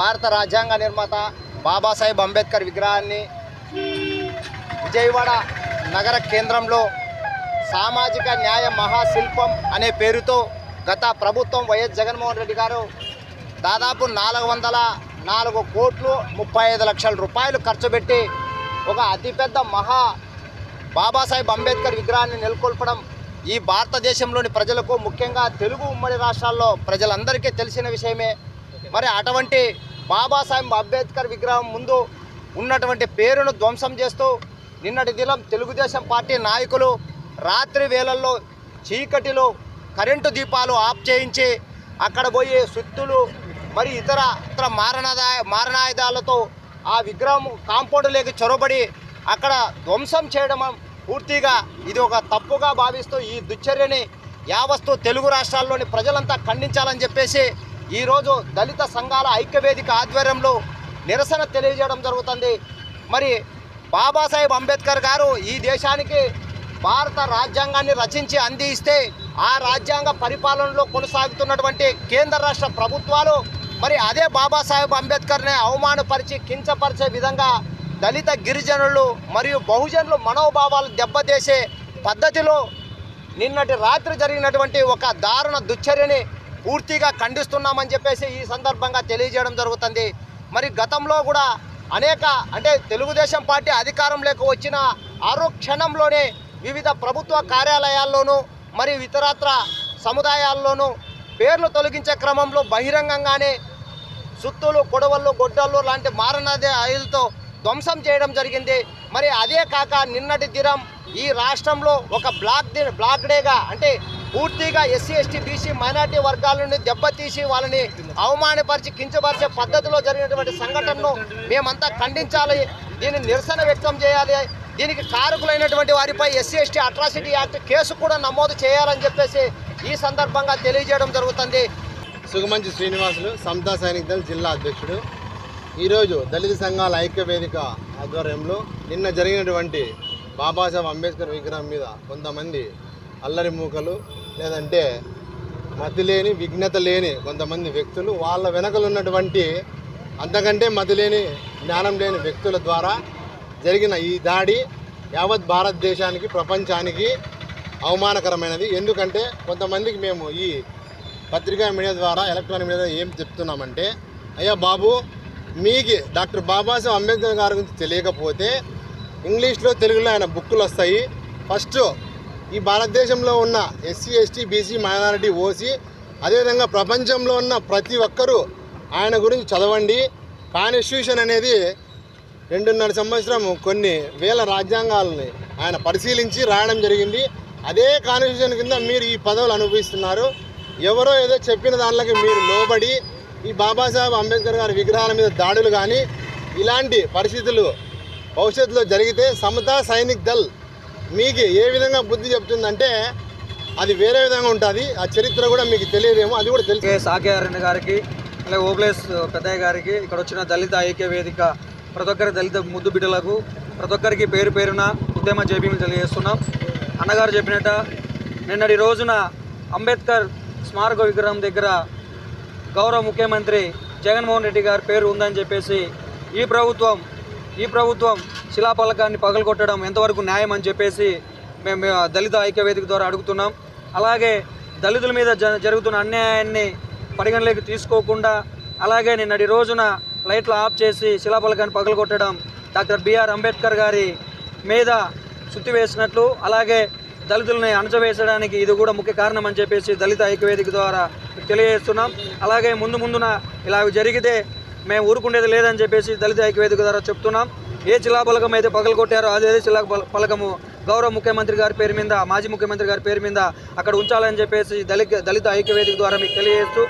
భారత రాజ్యాంగ నిర్మాత బాబాసాహెబ్ అంబేద్కర్ విగ్రహాన్ని విజయవాడ నగర కేంద్రంలో సామాజిక న్యాయ మహాశిల్పం అనే పేరుతో గత ప్రభుత్వం వైఎస్ జగన్మోహన్ రెడ్డి గారు దాదాపు 404,35 లక్షల ఖర్చు పెట్టి ఒక అతిపెద్ద బాబాసాహెబ్ అంబేద్కర్ విగ్రహాన్ని నెలకొల్పడం ఈ భారతదేశంలోని ప్రజలకు, ముఖ్యంగా తెలుగు ఉమ్మడి రాష్ట్రాల్లో ప్రజలందరికీ తెలిసిన విషయమే. మరి అటువంటి బాబాసాహెబ్ అంబేద్కర్ విగ్రహం ముందు ఉన్నటువంటి పేరును ధ్వంసం చేస్తూ నిన్నటి దినం తెలుగుదేశం పార్టీ నాయకులు రాత్రి వేళల్లో చీకటిలో కరెంటు దీపాలు ఆఫ్ చేయించి అక్కడ పోయి సుత్తులు మరి ఇతర మారణాయుధాలతో ఆ విగ్రహం కాంపౌండ్లోకి చొరబడి అక్కడ ధ్వంసం చేయడం పూర్తిగా ఇది ఒక తప్పుగా భావిస్తూ ఈ దుశ్చర్యని యావత్తు తెలుగు రాష్ట్రాల్లోని ప్రజలంతా ఖండించాలని చెప్పేసి ఈరోజు దళిత సంఘాల ఐక్యవేదిక ఆధ్వర్యంలో నిరసన తెలియజేయడం జరుగుతుంది. మరి బాబాసాహెబ్ అంబేద్కర్ గారు ఈ దేశానికి భారత రాజ్యాంగాన్ని రచించి అందిస్తే ఆ రాజ్యాంగ పరిపాలనలో కొనసాగుతున్నటువంటి కేంద్ర రాష్ట్ర ప్రభుత్వాలు మరి అదే బాబాసాహెబ్ అంబేద్కర్ని అవమానపరిచి కించపరిచే విధంగా దళిత గిరిజనులు మరియు బహుజనులు మనోభావాలు దెబ్బతీసే పద్ధతిలో నిన్నటి రాత్రి జరిగినటువంటి ఒక దారుణ దుశ్చర్యని పూర్తిగా ఖండిస్తున్నామని చెప్పేసి ఈ సందర్భంగా తెలియజేయడం జరుగుతుంది. మరి గతంలో కూడా తెలుగుదేశం పార్టీ అధికారంలోకి వచ్చిన క్షణంలోనే వివిధ ప్రభుత్వ కార్యాలయాల్లోనూ మరియు ఇతరత్ర సముదాయాల్లోనూ పేర్లు తొలగించే క్రమంలో బహిరంగంగానే సుత్తులు, కొడవళ్ళు, గొడ్డళ్ళు లాంటి మారణాయుధాలతో ధ్వంసం చేయడం జరిగింది. మరి అదే కాక నిన్నటి దినం ఈ రాష్ట్రంలో ఒక బ్లాక్ డేగా పూర్తిగా ఎస్సీ, ఎస్టీ, బీసీ, మైనార్టీ వర్గాల నుండి దెబ్బతీసి వాళ్ళని అవమానపరిచి కించపరిచే పద్ధతిలో జరిగినటువంటి సంఘటనను మేమంతా ఖండించాలి, దీన్ని నిరసన వ్యక్తం చేయాలి. దీనికి కారకులైనటువంటి వారిపై SC, ST atrocity act case కూడా నమోదు చేయాలని చెప్పేసి ఈ సందర్భంగా తెలియజేయడం జరుగుతుంది. సుగమంచి శ్రీనివాసులు, సమతా సైనిక్ దళ్ జిల్లా అధ్యక్షుడు. ఈరోజు దళిత సంఘాల ఐక్యవేదిక ఆధ్వర్యంలో నిన్న జరిగినటువంటి బాబాసాహెబ్ అంబేద్కర్ విగ్రహం మీద కొంతమంది అల్లరి మూకలు, లేదంటే మతి లేని, విఘ్నత లేని కొంతమంది వ్యక్తులు, వాళ్ళ వెనకలు ఉన్నటువంటి అంతకంటే మతి లేని, జ్ఞానం లేని వ్యక్తుల ద్వారా జరిగిన ఈ దాడి యావత్ భారతదేశానికి, ప్రపంచానికి అవమానకరమైనది. ఎందుకంటే కొంతమందికి మేము ఈ పత్రికా మీడియా ద్వారా, ఎలక్ట్రానిక్ మీడియా ఏం చెప్తున్నామంటే, అయ్యా బాబు, మీకు డాక్టర్ బాబాసాహెబ్ అంబేద్కర్ గారి గురించి తెలియకపోతే ఇంగ్లీష్లో, తెలుగులో ఆయన బుక్కులు వస్తాయి. ఫస్ట్ ఈ భారతదేశంలో ఉన్న SC, ST, BC, minority, OC, అదేవిధంగా ప్రపంచంలో ఉన్న ప్రతి ఒక్కరూ ఆయన గురించి చదవండి. కాన్స్టిట్యూషన్ అనేది 2.5 సంవత్సరం కొన్ని వేల రాజ్యాంగాలని ఆయన పరిశీలించి రాయడం జరిగింది. అదే కాన్స్టిట్యూషన్ కింద మీరు ఈ పదవులు అనుభవిస్తున్నారు. ఎవరో ఏదో చెప్పిన దానిలోకి మీరు లోబడి ఈ బాబాసాహెబ్ అంబేద్కర్ గారి విగ్రహాల మీద దాడులు కానీ ఇలాంటి పరిస్థితులు భవిష్యత్తులో జరిగితే సమతా సైనిక్ దళ్ మీకు ఏ విధంగా బుద్ధి చెప్తుందంటే అది వేరే విధంగా ఉంటుంది. ఆ చరిత్ర కూడా మీకు తెలియదేమో, అది కూడా తెలుసు. సాకేఆర్ఎన్ గారికి, అలాగే ఓబ్లేస్ పెద్దయ్య గారికి, ఇక్కడ వచ్చిన దళిత ఐక్య వేదిక ప్రతి ఒక్కరి దళిత ముద్దు బిడ్డలకు ప్రతి ఒక్కరికి పేరు పేరున ఉద్యమ జైభీములు తెలియజేస్తున్నాం. అన్నగారు చెప్పినట్ట నిన్నటి రోజున అంబేద్కర్ స్మారక విగ్రహం దగ్గర గౌరవ ముఖ్యమంత్రి జగన్మోహన్ రెడ్డి గారి పేరు ఉందని చెప్పేసి ఈ ప్రభుత్వం శిలాఫలకాన్ని పగలగొట్టడం ఎంతవరకు న్యాయం అని చెప్పేసి మేము దళిత ఐక్యవేదిక ద్వారా అడుగుతున్నాం. అలాగే దళితుల మీద జరుగుతున్న అన్యాయాన్ని పరిగణలోకి తీసుకోకుండా, అలాగే నిన్నటి రోజున లైట్లు ఆఫ్ చేసి శిలాఫలకాన్ని పగలగొట్టడం డాక్టర్ బిఆర్ అంబేద్కర్ గారి మీద సుత్తి వేసినట్లు, అలాగే దళితులని అణచవేసడానికి ఇది కూడా ముఖ్య కారణం అని చెప్పేసి దళిత ఐక్యవేదిక ద్వారా తెలియజేస్తున్నాం. అలాగే ముందున ఇలా జరిగితే మేము ఊరుకుండేది లేదని చెప్పేసి దళిత ఐక్యవేదిక ద్వారా చెప్తున్నాం. ఏ శిలాఫలకం అయితే పగలగొట్టారో అదే శిలాఫలకము గౌరవ ముఖ్యమంత్రి గారి పేరు మీద, మాజీ ముఖ్యమంత్రి గారి పేరు మీద అక్కడ ఉంచాలని చెప్పేసి దళిత ఐక్యవేదిక ద్వారా మీకు తెలియజేస్తూ